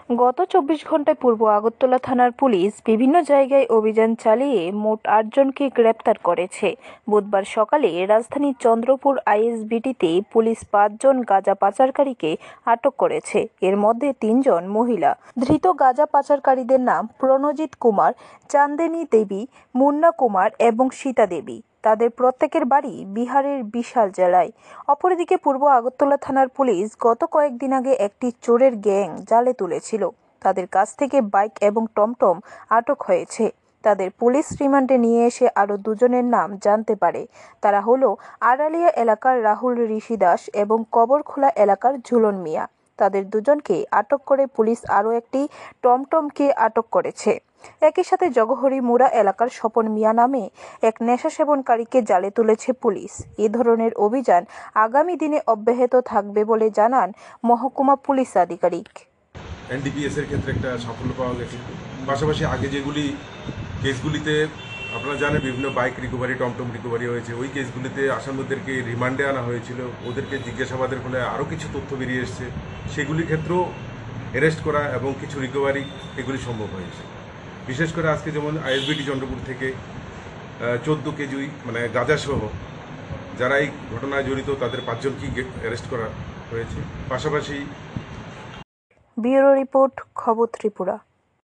গত ২৪ ঘণ্টায় পূর্ব আগরতলা থানার পুলিশ বিভিন্ন জায়গায় অভিযান চালিয়ে মোট ৮ জনকে গ্রেপ্তার করেছে। বুধবার সকালে রাজধানীর চন্দ্রপুর আইএসবিটিতে পুলিশ ৫ জন গাঁজা পাচারকারীকে আটক করেছে। এর মধ্যে ৩ জন মহিলা। ধৃত গাঁজা পাচারকারীদের নাম প্রণজিৎ কুমার, চান্দেনী দেবী, মুন্না কুমার এবং সীতা দেবী। তাদের প্রত্যেকের বাড়ি বিহারের বিশাল জেলায়। অপরদিকে পূর্ব আগরতলা থানার পুলিশ গত কয়েকদিন আগে একটি চোরের গ্যাং জালে তুলেছিল। তাদের কাছ থেকে বাইক এবং টমটম আটক হয়েছে। তাদের পুলিশ রিমান্ডে নিয়ে এসে আরও ২ জনের নাম জানতে পারে। তারা হলো আড়ালিয়া এলাকার রাহুল ঋষি দাস এবং কবরখোলা এলাকার ঝুলন মিয়া। তাদের ২ জনকে আটক করে পুলিশ আরও একটি টমটমকে আটক করেছে। একই সাথে জগহরি মুড়া এলাকার স্বপন মিয়া নামে এক নেশা সেবনকারীকে জালে তুলেছে পুলিশ। এ ধরনের অভিযান আগামী দিনে অব্যাহত থাকবে বলে জানান মহকুমা পুলিশ আধিকারিক। এনডিপিএস এর ক্ষেত্রে একটা সাফল্য পাওয়া গেছে। পাশাপাশি আগে যেগুলি কেসগুলিতে আপনারা জানেন বিভিন্ন বাইক রিকভারি, টমটম রিকভারি হয়েছে, ওই কেসগুলিতে আসামিদেরকে রিমান্ডে আনা হয়েছিল। ওদেরকে জিজ্ঞাসাবাদের ফলে আরও কিছু তথ্য বেরিয়ে এসছে। সেগুলির ক্ষেত্রেও অ্যারেস্ট করা এবং কিছু রিকভারি এগুলি সম্ভব হয়েছে। বিশেষ করে আজকে যেমন আইএসবিটি চন্দ্রপুর থেকে 14 কেজি মানে গাঁজাসহ যারা এই ঘটনায় জড়িত তাদের 5 জনকেই অ্যারেস্ট করা হয়েছে। পাশাপাশি ব্যুরো রিপোর্ট, খবর ত্রিপুরা।